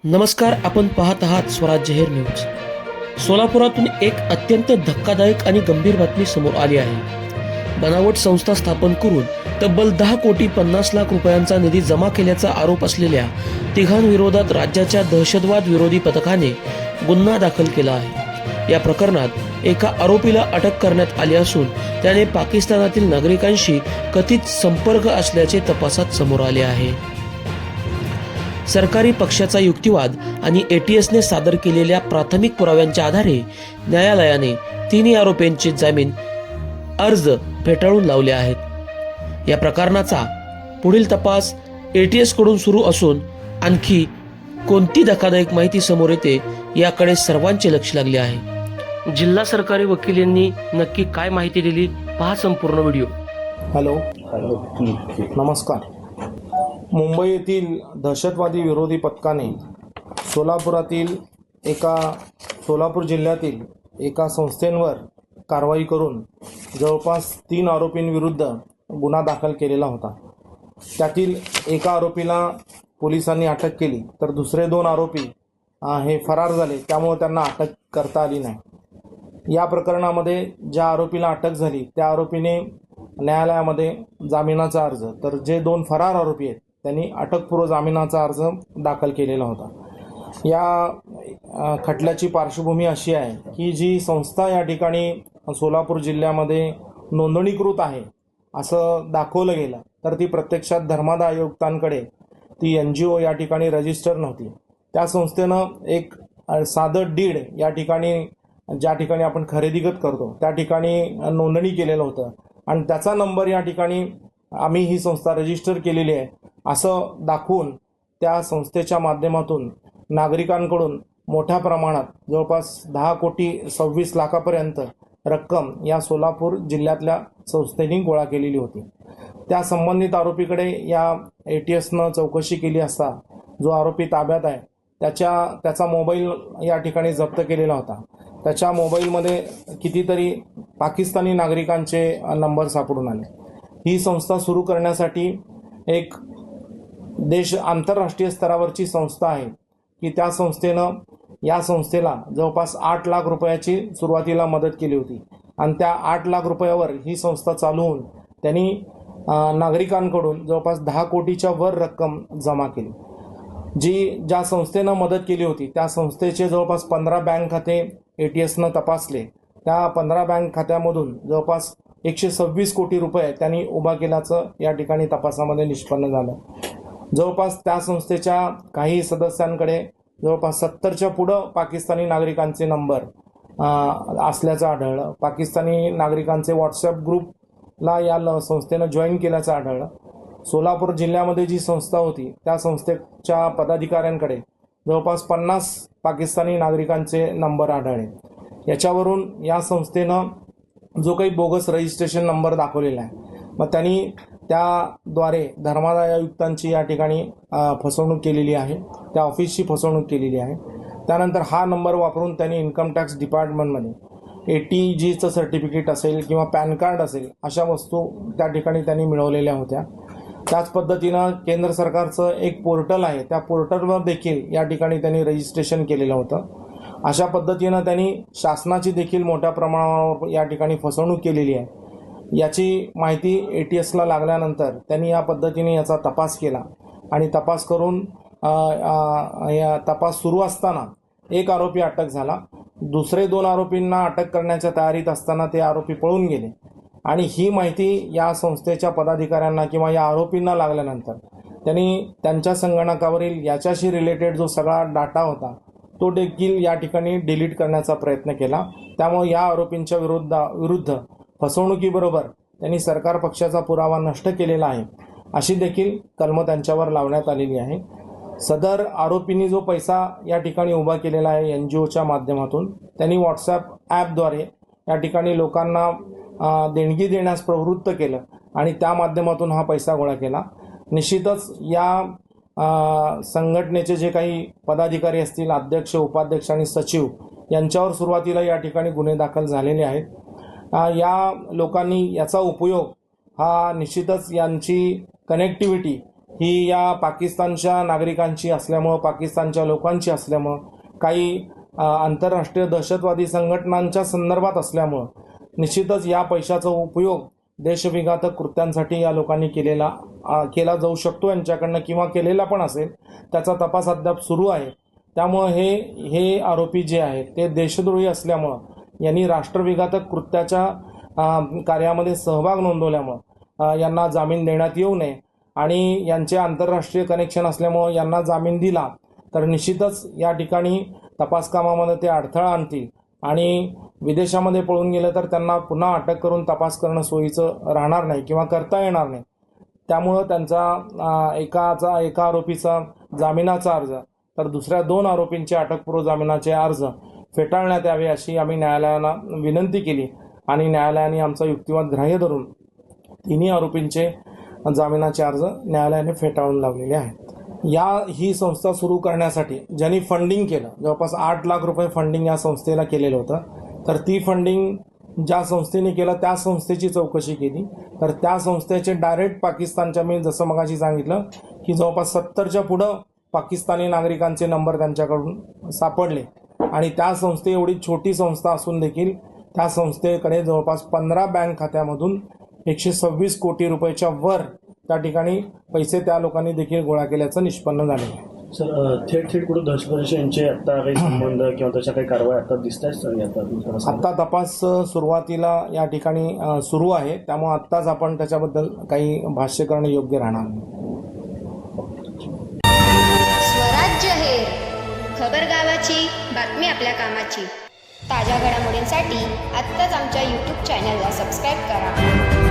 नमस्कार, आपण पाहत आहात स्वराज्य हेर न्यूज. सोलापुरातून एक अत्यंत धक्कादायक आणि गंभीर बातमी समोर आली आहे. बनावट संस्था स्थापन करून तब्बल 10,50,00,000 रुपयांचा निधी जमा केल्याचा आरोप असलेल्या तिघांविरोधात राज्याच्या दहशतवाद विरोधी पथकाने गुन्हा दाखल केला आहे. या प्रकरणात एका आरोपीला अटक करण्यात आली असून त्याने पाकिस्तानातील नागरिकांशी कथित संपर्क असल्याचे तपासात समोर आले आहे. सरकारी पक्षाचा युक्तिवाद आणि एटीएसने सादर केलेल्या प्राथमिक पुराव्यांच्या आधारे न्यायालयाने तिन्ही आरोपींचे जामीन अर्ज फेटाळून लावले आहेत. या प्रकरणाचा पुढील तपास एटीएस कडून सुरू असून आणखी कोणती धक्कादायक माहिती समोर येते याकडे सर्वांचे लक्ष लागले आहे. जिल्हा सरकारी वकील यांनी नक्की काय माहिती दिली, पहा संपूर्ण व्हिडिओ. हॅलो, नमस्कार. मुंबई येथील दहशतवादी विरोधी पथकाने सोलापूर जिल्ह्यातील एका संस्थेवर कारवाई करून जवळपास 3 आरोपींविरुद्ध गुन्हा दाखल केलेला होता. त्यातील एका आरोपीला पोलिसांनी अटक केली, तर दुसरे 2 आरोपी हे फरार झाले, त्यामुळे त्यांना अटक करता आली नाही. या प्रकरणामध्ये ज्या आरोपीला अटक झाली त्या आरोपीने न्यायालयामध्ये जामिनाचा अर्ज, तर जे 2 फरार आरोपी आहेत त्यांनी अटकपूर्व जामिनाचा अर्ज दाखल केलेला होता. या खटल्याची पार्श्वभूमी अशी आहे की जी संस्था या ठिकाणी सोलापूर जिल्ह्यामध्ये नोंदणीकृत आहे असं दाखवलं गेलं, तर ती प्रत्यक्षात धर्मादाय आयुक्तांकडे ती NGO या ठिकाणी रजिस्टर नव्हती. त्या संस्थेनं एक साधं डीड या ठिकाणी, ज्या ठिकाणी आपण खरेदीगत करतो त्या ठिकाणी नोंदणी केलेलं होतं आणि त्याचा नंबर या ठिकाणी आम्ही ही संस्था रजिस्टर केलेली आहे असं दाखवून त्या संस्थेच्या माध्यमातून नागरिकांकडून मोठ्या प्रमाणात जवळपास 10,26,00,000पर्यंत रक्कम या सोलापूर जिल्ह्यातल्या संस्थेने गोळा केलेली होती. त्या संबंधित आरोपीकडे या ATSनं चौकशी केली असता जो आरोपी ताब्यात आहे त्याचा मोबाईल या ठिकाणी जप्त केलेला होता. त्याच्या मोबाईलमध्ये कितीतरी पाकिस्तानी नागरिकांचे नंबर सापडून आले. ही संस्था सुरू करण्यासाठी एक आंतरराष्ट्रीय स्तरावरची संस्था आहे की त्या संस्थेनं या संस्थेला जवळपास 8 लाख रुपयाची सुरुवातीला मदत केली होती आणि त्या 8 लाख रुपयावर ही संस्था चालू होऊन त्यांनी नागरिकांकडून जवळपास 10 कोटीच्या वर रक्कम जमा केली. ज्या संस्थेनं मदत केली होती त्या संस्थेचे जवळपास 15 बँक खाते ATSनं तपासले. त्या 15 बँक खात्यामधून जवळपास 126 कोटी रुपये त्यांनी उभा केल्याचं या ठिकाणी तपासामध्ये निष्पन्न झालं. जवळपास त्या संस्थेच्या काही सदस्यांकडे जवळपास 70च्या पुढं पाकिस्तानी नागरिकांचे नंबर असल्याचं आढळलं. पाकिस्तानी नागरिकांचे व्हॉट्सअप ग्रुपला या संस्थेनं जॉईन केल्याचं आढळलं. सोलापूर जिल्ह्यामध्ये जी संस्था होती त्या संस्थेच्या पदाधिकाऱ्यांकडे जवळपास 50 पाकिस्तानी नागरिकांचे नंबर आढळले. याच्यावरून या संस्थेनं जो काही बोगस रजिस्ट्रेशन नंबर दाखवलेला आहे, मग त्यांनी त्याद्वारे धर्मादाय आयुक्तांची या ठिकाणी फसवणूक केलेली आहे, त्या ऑफिसची फसवणूक केलेली आहे. त्यानंतर हा नंबर वापरून त्यांनी इन्कम टॅक्स डिपार्टमेंटमध्ये ATGचं सर्टिफिकेट असेल किंवा पॅन कार्ड असेल अशा वस्तू त्या ठिकाणी त्यांनी मिळवलेल्या होत्या. त्याच पद्धतीनं केंद्र सरकारचं एक पोर्टल आहे, त्या पोर्टलवर देखील या ठिकाणी त्यांनी रजिस्ट्रेशन केलेलं होतं. अशा पद्धतीनं त्यांनी शासनाची देखील मोठ्या प्रमाणावर या ठिकाणी फसवणूक केलेली आहे. याची माहिती ATSला लागल्यानंतर त्यांनी या पद्धतीने याचा तपास केला आणि तपास करून तपास सुरू असताना एक आरोपी अटक झाला. दुसरे 2 आरोपींना अटक करण्याच्या तयारीत असताना ते आरोपी पळून गेले आणि ही माहिती या संस्थेच्या पदाधिकाऱ्यांना किंवा या आरोपींना लागल्यानंतर त्यांनी त्यांच्या संगणकावरील याच्याशी रिलेटेड जो सगळा डाटा होता तो देखील या ठिकाणी डिलीट करण्याचा प्रयत्न केला. त्यामुळे या आरोपींच्या विरुद्ध फसवणुकीबरोबर त्यांनी सरकार पक्षाचा पुरावा नष्ट केलेला आहे अशी देखील कलमं त्यांच्यावर लावण्यात आलेली आहे. सदर आरोपींनी जो पैसा या ठिकाणी उभा केलेला आहे NGOच्या माध्यमातून, त्यांनी व्हॉट्सॲप ॲपद्वारे या ठिकाणी लोकांना देणगी देण्यास प्रवृत्त केलं आणि त्या माध्यमातून हा पैसा गोळा केला. निश्चितच या संघटनेचे जे काही पदाधिकारी असतील, अध्यक्ष, उपाध्यक्ष आणि सचिव, यांच्यावर सुरुवातीला या ठिकाणी गुन्हे दाखल झालेले आहेत. या लोकांनी याचा उपयोग हा निश्चितच यांची कनेक्टिव्हिटी ही या पाकिस्तानच्या नागरिकांची असल्यामुळं, पाकिस्तानच्या लोकांची असल्यामुळं, काही आंतरराष्ट्रीय दहशतवादी संघटनांच्या संदर्भात असल्यामुळं निश्चितच या पैशाचा उपयोग देशविघातक कृत्यांसाठी या लोकांनी केला जाऊ शकतो यांच्याकडनं, किंवा केलेला पण असेल. त्याचा तपास अद्याप सुरू आहे. त्यामुळं हे आरोपी जे आहेत ते देशद्रोही असल्यामुळं, यांनी राष्ट्रविघातक कृत्याच्या कार्यामध्ये सहभाग नोंदवल्यामुळं यांना जामीन देण्यात येऊ नये, आणि यांचे आंतरराष्ट्रीय कनेक्शन असल्यामुळं यांना जामीन दिला तर निश्चितच या ठिकाणी तपास कामामध्ये ते अडथळा आणतील, आणि विदेशामध्ये पळून गेलं तर त्यांना पुन्हा अटक करून तपास करणं सोयीचं राहणार नाही किंवा करता येणार नाही. त्यामुळं त्यांचा एका आरोपीचा जामिनाचा अर्ज तर दुसऱ्या 2 आरोपींचे अटकपूर्व जामिनाचे अर्ज फेटाळण्यात यावे अशी आम्ही न्यायालयाला विनंती केली, आणि न्यायालयाने आमचा युक्तिवाद ग्राह्य धरून तिन्ही आरोपींचे जामिनाचे अर्ज न्यायालयाने फेटाळून लावलेले आहेत. ही संस्था सुरू करण्यासाठी ज्यांनी फंडिंग केलं, जवळपास 8 लाख रुपये फंडिंग या संस्थेला केलेलं होतं, तर ती फंडिंग ज्या संस्थेने केलं त्या संस्थेची चौकशी केली, तर त्या संस्थेचे डायरेक्ट पाकिस्तानच्या, मी जसं मगाशी सांगितलं की जवळपास 70च्या पुढं पाकिस्तानी नागरिकांचे नंबर त्यांच्याकडून सापडले, आणि त्या संस्थे एवढी छोटी संस्था असून देखील त्या संस्थेकडे जवळपास 15 बँक खात्यामधून 126 कोटी रुपयाच्या वर त्या ठिकाणी पैसे त्या लोकांनी देखील गोळा केल्याचं निष्पन्न झालेलं आहे. सर, थेट कुठं दहशतवाद्याशी यांचे आता काही संबंध किंवा तशा काही कारवाई आता दिसत आहेत सर? आत्ता तपास सुरुवातीला या ठिकाणी सुरू आहे, त्यामुळे आत्ताच आपण त्याच्याबद्दल काही भाष्य करणं योग्य राहणार नाही. स्वराज्य हेर, खबर गावाची, बातमी आपल्या कामाची. ताज्या घडामोडींसाठी आत्ताच आमच्या YouTube चॅनलला सबस्क्राईब करा.